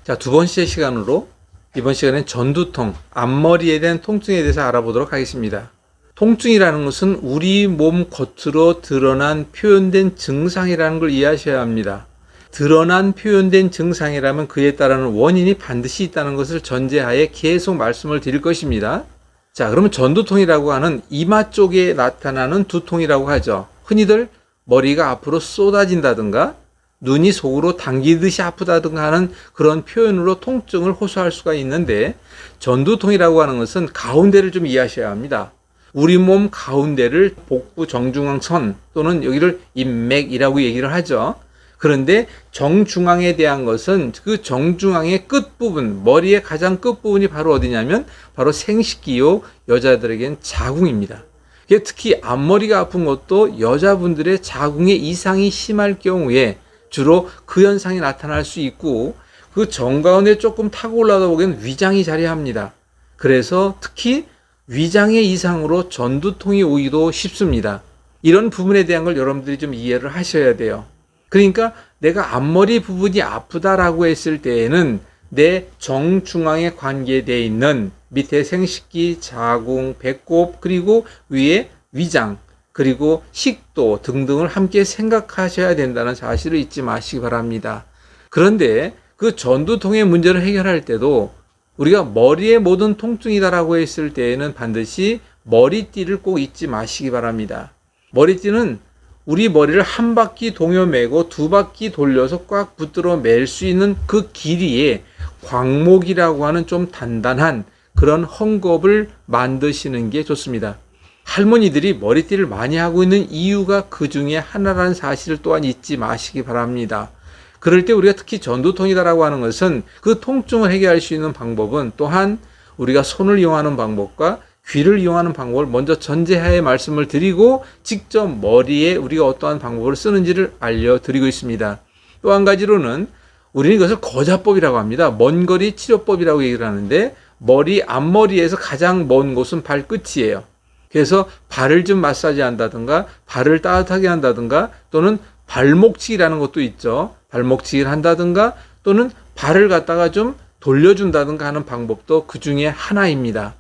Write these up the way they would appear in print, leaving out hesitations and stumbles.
자, 두 번째 시간으로 이번 시간엔 전두통, 앞머리에 대한 통증에 대해서 알아보도록 하겠습니다. 통증이라는 것은 우리 몸 겉으로 드러난 표현된 증상이라는 걸 이해하셔야 합니다. 드러난 표현된 증상이라면 그에 따르는 원인이 반드시 있다는 것을 전제하에 계속 말씀을 드릴 것입니다. 자, 그러면 전두통이라고 하는 이마 쪽에 나타나는 두통이라고 하죠. 흔히들 머리가 앞으로 쏟아진다든가 눈이 속으로 당기듯이 아프다든가 하는 그런 표현으로 통증을 호소할 수가 있는데, 전두통이라고 하는 것은 가운데를 좀 이해하셔야 합니다. 우리 몸 가운데를 복부 정중앙선 또는 여기를 인맥이라고 얘기를 하죠. 그런데 정중앙에 대한 것은 그 정중앙의 끝부분, 머리의 가장 끝부분이 바로 어디냐면 바로 생식기요, 여자들에겐 자궁입니다. 특히 앞머리가 아픈 것도 여자분들의 자궁에 이상이 심할 경우에 주로 그 현상이 나타날 수 있고, 그 정가운데 조금 타고 올라다 보기엔 위장이 자리합니다. 그래서 특히 위장의 이상으로 전두통이 오기도 쉽습니다. 이런 부분에 대한 걸 여러분들이 좀 이해를 하셔야 돼요. 그러니까 내가 앞머리 부분이 아프다라고 했을 때에는 내 정중앙에 관계되어 있는 밑에 생식기, 자궁, 배꼽, 그리고 위에 위장, 그리고 식도 등등을 함께 생각하셔야 된다는 사실을 잊지 마시기 바랍니다. 그런데 그 전두통의 문제를 해결할 때도 우리가 머리의 모든 통증이다라고 했을 때에는 반드시 머리띠를 꼭 잊지 마시기 바랍니다. 머리띠는 우리 머리를 한 바퀴 동여매고 두 바퀴 돌려서 꽉 붙들어 맬 수 있는 그 길이에 광목이라고 하는 좀 단단한 그런 헝겊을 만드시는 게 좋습니다. 할머니들이 머리띠를 많이 하고 있는 이유가 그 중에 하나라는 사실을 또한 잊지 마시기 바랍니다. 그럴 때 우리가 특히 전두통이다라고 하는 것은 그 통증을 해결할 수 있는 방법은 또한 우리가 손을 이용하는 방법과 귀를 이용하는 방법을 먼저 전제하에 말씀을 드리고 직접 머리에 우리가 어떠한 방법을 쓰는지를 알려드리고 있습니다. 또 한 가지로는 우리는 이것을 거자법이라고 합니다. 먼거리 치료법이라고 얘기를 하는데, 머리 앞머리에서 가장 먼 곳은 발끝이에요. 그래서 발을 좀 마사지 한다든가 발을 따뜻하게 한다든가 또는 발목치기라는 것도 있죠. 발목치기를 한다든가 또는 발을 갖다가 좀 돌려준다든가 하는 방법도 그 중에 하나입니다.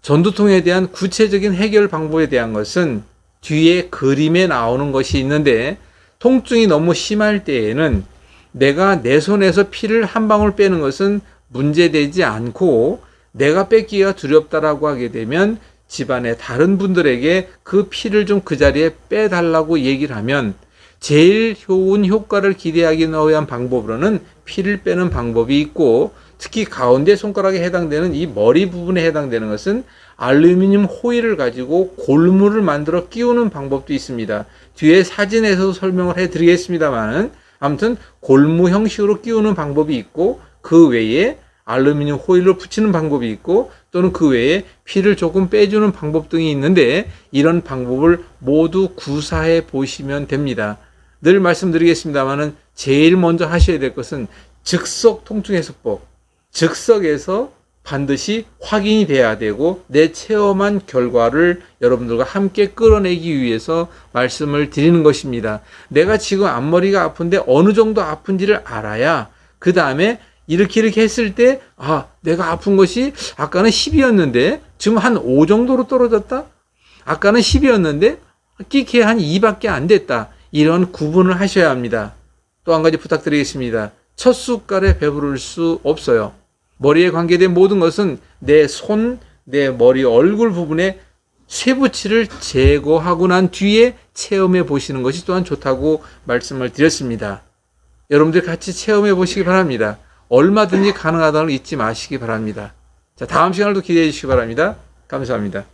전두통에 대한 구체적인 해결 방법에 대한 것은 뒤에 그림에 나오는 것이 있는데, 통증이 너무 심할 때에는 내가 내 손에서 피를 한 방울 빼는 것은 문제되지 않고, 내가 뺏기가 두렵다라고 하게 되면 집안의 다른 분들에게 그 피를 좀 그 자리에 빼달라고 얘기를 하면 제일 좋은 효과를 기대하기 위한 방법으로는 피를 빼는 방법이 있고, 특히 가운데 손가락에 해당되는 이 머리 부분에 해당되는 것은 알루미늄 호일을 가지고 골무를 만들어 끼우는 방법도 있습니다. 뒤에 사진에서도 설명을 해드리겠습니다만, 아무튼 골무 형식으로 끼우는 방법이 있고, 그 외에 알루미늄 호일로 붙이는 방법이 있고, 또는 그 외에 피를 조금 빼주는 방법 등이 있는데, 이런 방법을 모두 구사해 보시면 됩니다. 늘 말씀드리겠습니다만은 제일 먼저 하셔야 될 것은 즉석 통증해소법, 즉석에서 반드시 확인이 돼야 되고 내 체험한 결과를 여러분들과 함께 끌어내기 위해서 말씀을 드리는 것입니다. 내가 지금 앞머리가 아픈데 어느 정도 아픈지를 알아야 그 다음에 이렇게 했을 때 내가 아픈 것이 아까는 10이었는데 지금 한 5 정도로 떨어졌다? 아까는 10이었는데 끼케 한 2밖에 안 됐다. 이런 구분을 하셔야 합니다. 또 한 가지 부탁드리겠습니다. 첫 숟갈에 배부를 수 없어요. 머리에 관계된 모든 것은 내 손, 내 머리, 얼굴 부분에 쇠붙이를 제거하고 난 뒤에 체험해 보시는 것이 또한 좋다고 말씀을 드렸습니다. 여러분들 같이 체험해 보시기 바랍니다. 얼마든지 가능하다는 걸 잊지 마시기 바랍니다. 자, 다음 시간을도 기대해 주시기 바랍니다. 감사합니다.